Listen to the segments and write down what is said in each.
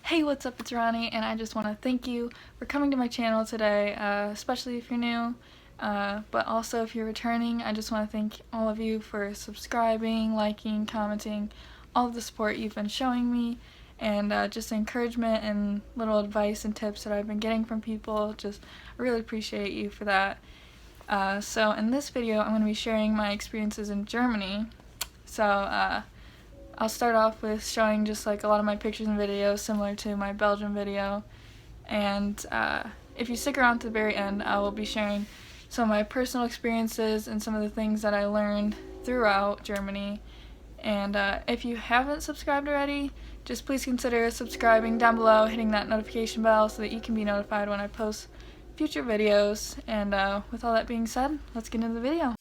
Hey, what's up? It's Ronnie, and I just want to thank you for coming to my channel today, especially if you're new, but also if you're returning. I just want to thank all of you for subscribing, liking, commenting, all of the support you've been showing me, and just encouragement and little advice and tips that I've been getting from people. Just really appreciate you for that. So in this video, I'm going to be sharing my experiences in Germany. So, I'll start off with showing just like a lot of my pictures and videos similar to my Belgium video, and if you stick around to the very end, I will be sharing some of my personal experiences and some of the things that I learned throughout Germany. And if you haven't subscribed already, just please consider subscribing down below, hitting that notification bell so that you can be notified when I post future videos. And with all that being said, let's get into the video.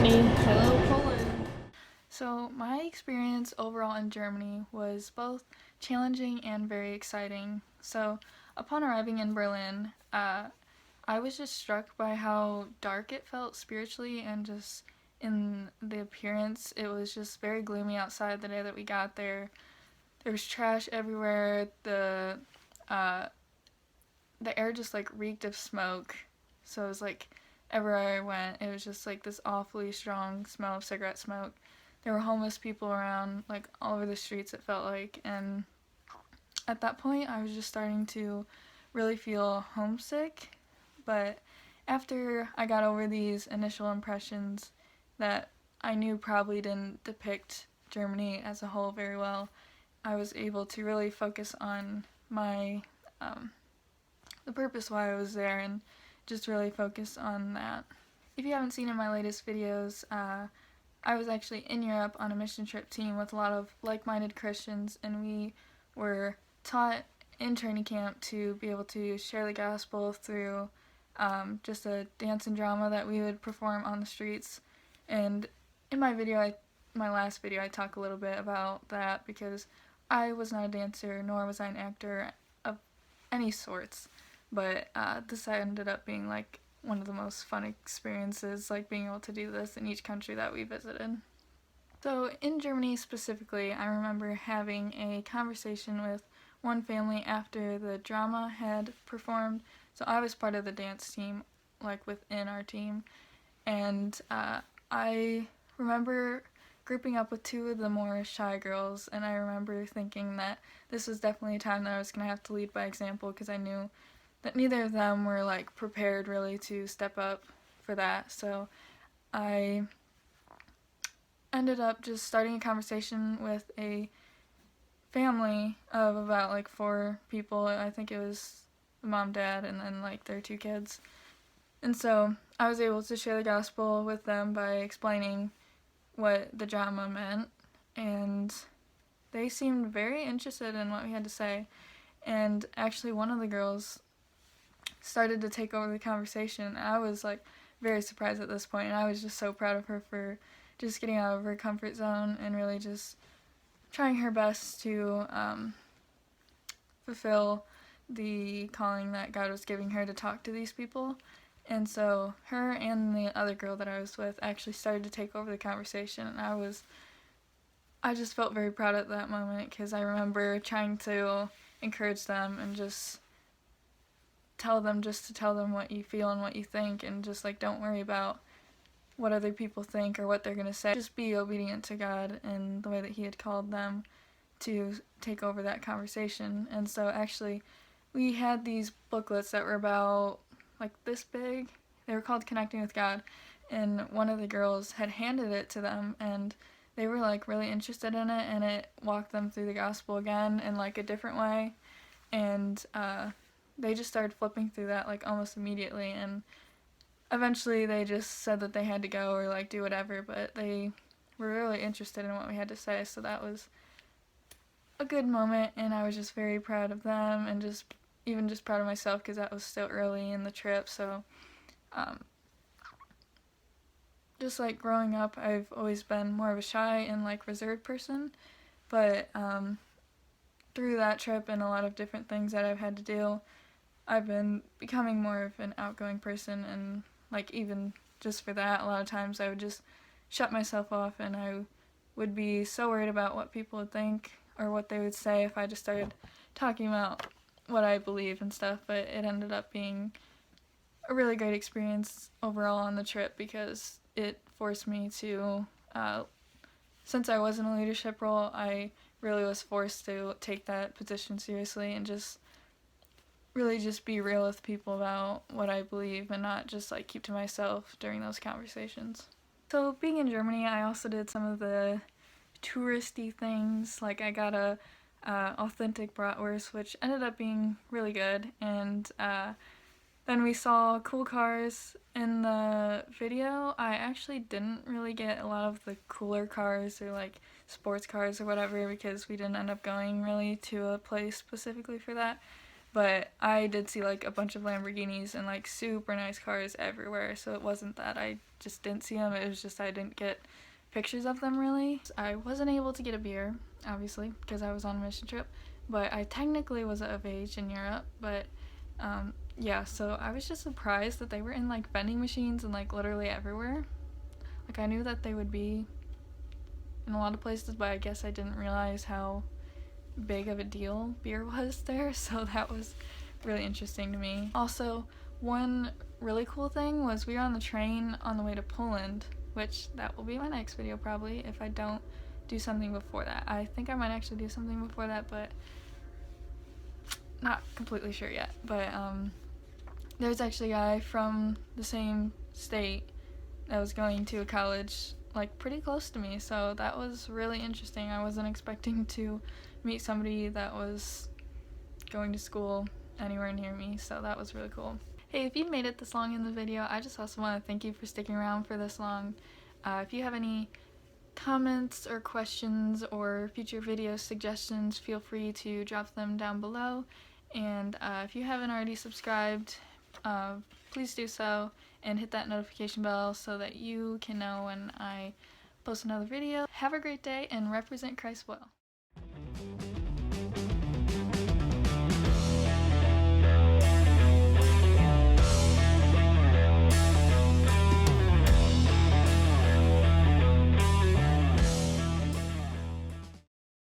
Germany. Hello, Poland. So, my experience overall in Germany was both challenging and very exciting. So, upon arriving in Berlin, I was just struck by how dark it felt spiritually and just in the appearance. It was just very gloomy outside the day that we got there. There was trash everywhere. Uh, the air just like reeked of smoke. So it was like everywhere I went, it was just like this awfully strong smell of cigarette smoke. There were homeless people around like all over the streets, it felt like, and at that point I was just starting to really feel homesick. But after I got over these initial impressions that I knew probably didn't depict Germany as a whole very well, I was able to really focus on my um, the purpose why I was there and just really focus on that. If you haven't seen in my latest videos, I was actually in Europe on a mission trip team with a lot of like-minded Christians, and we were taught in training camp to be able to share the gospel through just a dance and drama that we would perform on the streets. And in my last video, I talk a little bit about that because I was not a dancer, nor was I an actor of any sorts. But this ended up being like one of the most fun experiences, like being able to do this in each country that we visited. So in Germany specifically, I remember having a conversation with one family after the drama had performed. So I was part of the dance team, like within our team, and I remember grouping up with two of the more shy girls, and I remember thinking that this was definitely a time that I was going to have to lead by example because I knew that neither of them were like prepared really to step up for that. So I ended up just starting a conversation with a family of about like 4 people. I think it was the mom, dad, and then like their 2 kids. And so I was able to share the gospel with them by explaining what the drama meant, and they seemed very interested in what we had to say. And actually one of the girls started to take over the conversation. I was like very surprised at this point, and I was just so proud of her for just getting out of her comfort zone and really just trying her best to fulfill the calling that God was giving her to talk to these people. And so her and the other girl that I was with actually started to take over the conversation, and I just felt very proud at that moment because I remember trying to encourage them and just tell them what you feel and what you think, and just like don't worry about what other people think or what they're going to say. Just be obedient to God and the way that he had called them to take over that conversation. And so actually we had these booklets that were about like this big. They were called Connecting with God, and one of the girls had handed it to them, and they were like really interested in it, and it walked them through the gospel again in like a different way. And they just started flipping through that like almost immediately, and eventually they just said that they had to go or like do whatever, but they were really interested in what we had to say. So that was a good moment, and I was just very proud of them, and just even just proud of myself because that was still early in the trip. So just like growing up, I've always been more of a shy and like reserved person, but through that trip and a lot of different things that I've had to do, I've been becoming more of an outgoing person. And like even just for that, a lot of times I would just shut myself off, and I would be so worried about what people would think or what they would say if I just started talking about what I believe and stuff. But it ended up being a really great experience overall on the trip because it forced me to, since I was in a leadership role, I really was forced to take that position seriously and just really just be real with people about what I believe and not just like keep to myself during those conversations. So being in Germany, I also did some of the touristy things. Like I got a authentic bratwurst, which ended up being really good, and then we saw cool cars in the video. I actually didn't really get a lot of the cooler cars or like sports cars or whatever because we didn't end up going really to a place specifically for that. But I did see like a bunch of Lamborghinis and like super nice cars everywhere, so it wasn't that I just didn't see them, it was just I didn't get pictures of them really. I wasn't able to get a beer, obviously, because I was on a mission trip, but I technically was of age in Europe, but yeah, so I was just surprised that they were in like vending machines and like literally everywhere. Like I knew that they would be in a lot of places, but I guess I didn't realize how big of a deal beer was there, so that was really interesting to me. Also, one really cool thing was we were on the train on the way to Poland, which that will be my next video probably if I don't do something before that. I think I might actually do something before that, but not completely sure yet. But there's actually a guy from the same state that was going to a college like pretty close to me, so that was really interesting. I wasn't expecting to meet somebody that was going to school anywhere near me, so that was really cool. Hey, if you made it this long in the video, I just also want to thank you for sticking around for this long. If you have any comments or questions or future video suggestions, feel free to drop them down below. And if you haven't already subscribed, please do so and hit that notification bell so that you can know when I post another video. Have a great day and represent Christ well.